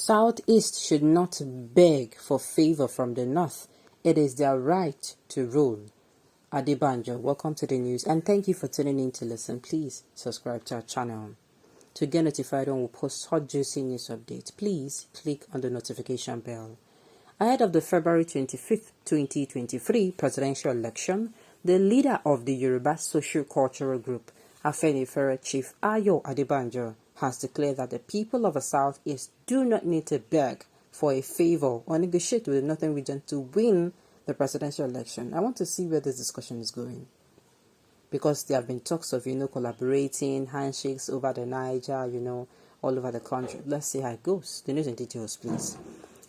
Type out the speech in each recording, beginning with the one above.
Southeast should not beg for favor from the North. It is their right to rule. Adebanjo, welcome to the news and thank you for tuning in to listen. Please subscribe to our channel. To get notified when we post hot juicy news updates, please click on the notification bell. Ahead of the February 25th, 2023 presidential election, the leader of the Yoruba Socio-Cultural Group, Afenifere Chief Ayo Adebanjo, has declared that the people of the Southeast do not need to beg for a favor or negotiate with the Northern region to win the presidential election. I want to see where this discussion is going, because there have been talks of, collaborating, handshakes over the Niger, all over the country. Let's see how it goes. The news and details, please.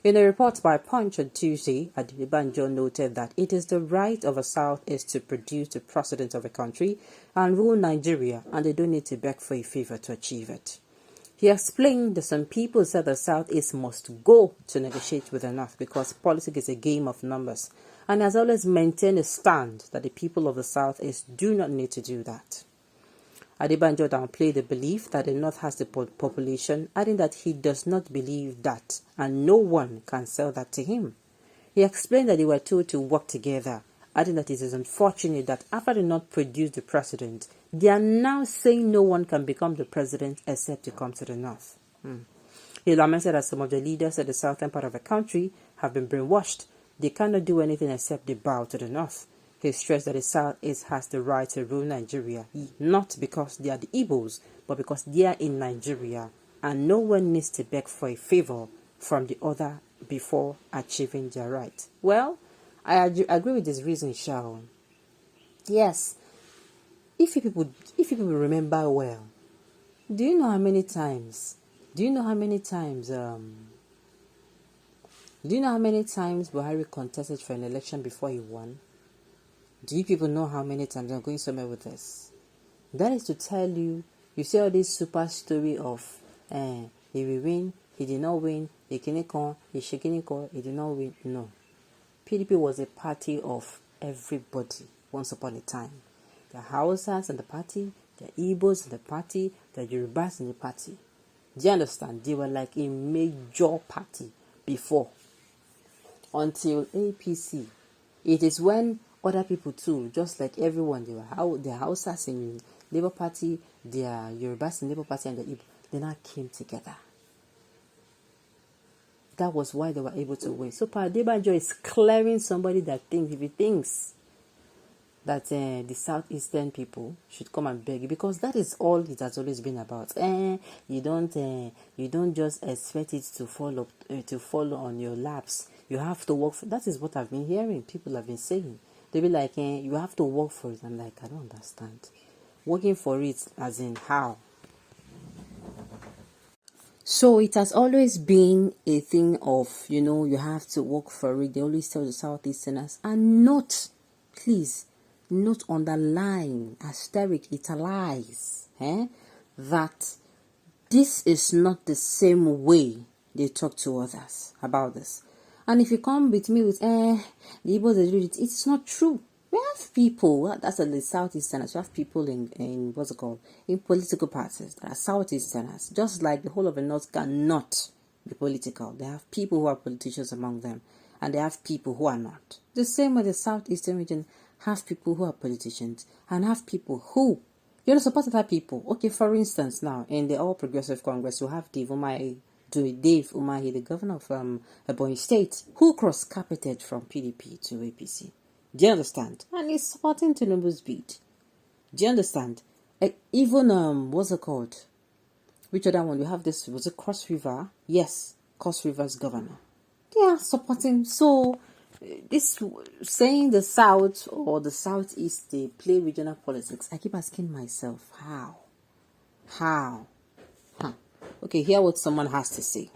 In a report by Punch on Tuesday, Adebanjo noted that it is the right of the Southeast to produce the president of a country and rule Nigeria, and they don't need to beg for a favor to achieve it. He explained that some people said the Southeast must go to negotiate with the North because politics is a game of numbers, and has always maintained a stand that the people of the Southeast do not need to do that. Adebanjo downplayed the belief that the North has the population, adding that he does not believe that, and no one can sell that to him. He explained that they were told to work together, adding that it is unfortunate that after the North produced the president, they are now saying no one can become the president except to come to the North. He lamented that some of the leaders of the southern part of the country have been brainwashed. They cannot do anything except they bow to the North. He stressed that the Southeast has the right to rule Nigeria, not because they are the Igbos, but because they are in Nigeria, and no one needs to beg for a favor from the other before achieving their right. Well, I agree with this reason, Sharon. Yes, if you people remember well, do you know how many times Buhari contested for an election before he won? Do you people know how many times? I'm going somewhere with this. That is to tell you, you see all this super story of he will win, he did not win, he did not win. No. PDP was a party of everybody once upon a time. The Hausas in the party, the Igbos in the party, the Yorubas in the party. Do you understand? They were like a major party before. Until APC. It is when other people too, just like everyone, the Hausas in Labour Party, the Yorubas in Labour Party, and the Igbo, they now came together. That was why they were able to win. So Adebanjo is clearing somebody that thinks, if he thinks that the southeastern people should come and beg, because that is all it has always been about. You don't just expect it to fall on your laps. You have to work for. That is what I've been hearing. People have been saying. They'll be like, you have to work for it. I'm like, I don't understand. Working for it as in how? So it has always been a thing of, you have to work for it. They always tell the Southeasterners, and note, please, note, underline, asterisk, italize, that this is not the same way they talk to others about this. And if you come with me with, the Igbos, it's not true. We have people, that's the Southeasterners, we have people in what's it called, in political parties that are Southeasterners, just like the whole of the North cannot be political. They have people who are politicians among them, and they have people who are not. The same way the Southeastern region have people who are politicians, and have people who, support other people. Okay, for instance, now, in the All Progressive Congress, you have Dave Umahi, the governor of Ebonyi State, who cross-carpeted from PDP to APC. Do you understand? And he's supporting Tinubu's bid. Do you understand? Even, what's it called? Which other one? We have this, was it Cross River? Yes, Cross River's governor. They are supporting. So, this saying the South or the Southeast, they play regional politics. I keep asking myself, how? Huh. Okay, hear what someone has to say.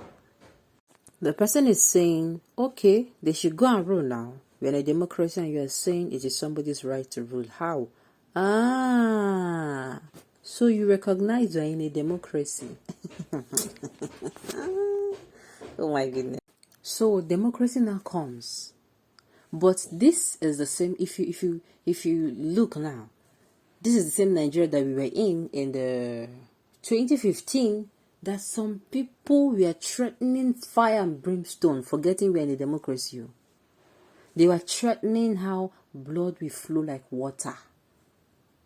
The person is saying, okay, they should go and rule now. We're in a democracy and you are saying it is somebody's right to rule. How? So you recognize you're in a democracy. Oh my goodness. So democracy now comes. But this is the same, if you look now, this is the same Nigeria that we were in the 2015, that some people were threatening fire and brimstone, forgetting we're in a democracy. They were threatening how blood will flow like water.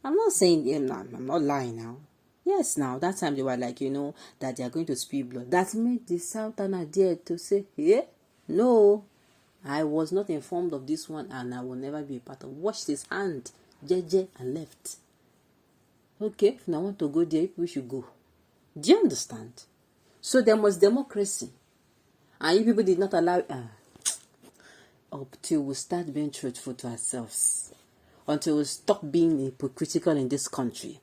I'm not saying, I'm not lying now. Yes, now, that time they were like, that they are going to spill blood. That made the Southerner dare to say, no, I was not informed of this one and I will never be a part of. Washed his hand, jeje, and left. Okay, if I want to go there, we should go. Do you understand? So there was democracy. And you people did not allow up till we start being truthful to ourselves. Until we stop being hypocritical in this country.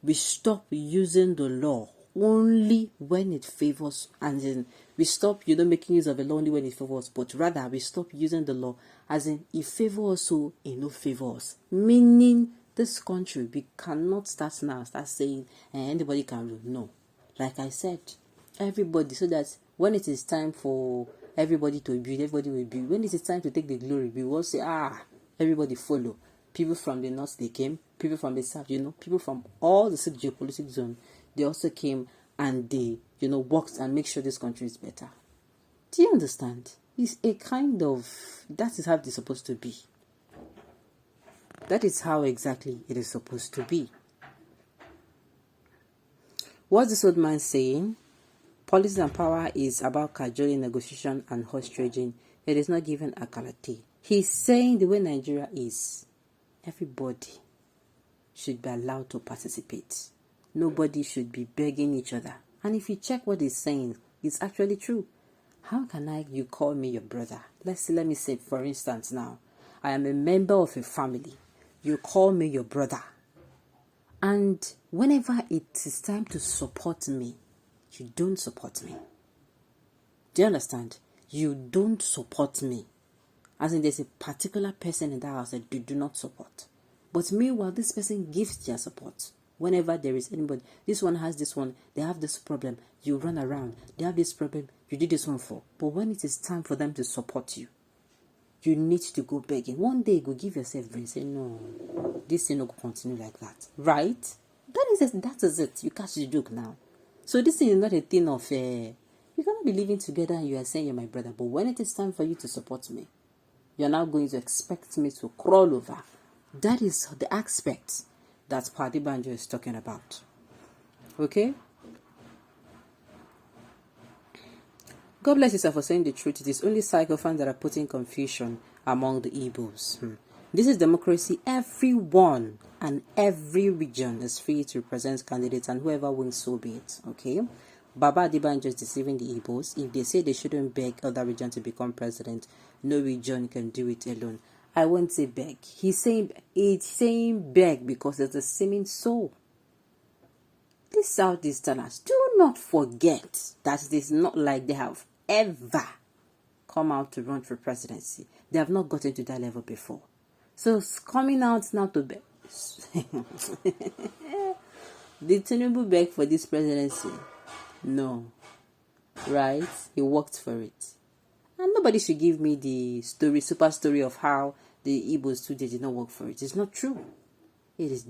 We stop using the law only when it favors, and then we stop, making use of the law only when it favors, but rather we stop using the law as in it favors so it no favors. Meaning this country, we cannot start saying anybody can rule. No. Like I said, everybody, so that when it is time for everybody to build, everybody will build. When it is time to take the glory, we will say, everybody follow. People from the north, they came. People from the south, people from all the six geopolitical zone, they also came and they, worked and make sure this country is better. Do you understand? It's a kind of, that is how it is supposed to be. That is how exactly it is supposed to be. What's this old man saying? Policy and power is about cajoling, negotiation, and hostage. It is not given a karate. He's saying the way Nigeria is, everybody should be allowed to participate. Nobody should be begging each other. And if you check what he's saying, it's actually true. How can you call me your brother? Let me say, for instance, now, I am a member of a family. You call me your brother. And whenever it is time to support me, you don't support me. Do you understand? You don't support me. As in, there's a particular person in that house that you do not support. But meanwhile, this person gives their support. Whenever there is anybody, this one has this one, they have this problem, you run around. They have this problem, you do this one for. But when it is time for them to support you, you need to go begging. One day, go give yourself brain. Say, no, this thing will continue like that. Right? That is it. You catch the joke now. So this thing is not a thing of, you cannot be living together and you are saying you're my brother. But when it is time for you to support me, you're now going to expect me to crawl over. That is the aspect that Adebanjo is talking about. Okay? God bless you, sir, for saying the truth. It is only psychophants that are putting confusion among the Igbos. This is democracy. Everyone and every region is free to represent candidates, and whoever wins, so be it. Okay? Baba Adebanjo is deceiving the Igbos. If they say they shouldn't beg other regions to become president, no region can do it alone. I won't say beg. It's saying beg because it's a seeming soul. These Southeasterners, do not forget that it is not like they have ever come out to run for presidency. They have not gotten to that level before. So coming out now to beg. Did Tinubu beg for this presidency? No. Right? He worked for it. And nobody should give me the super story of how the Igbos too did not work for it. It's not true. It is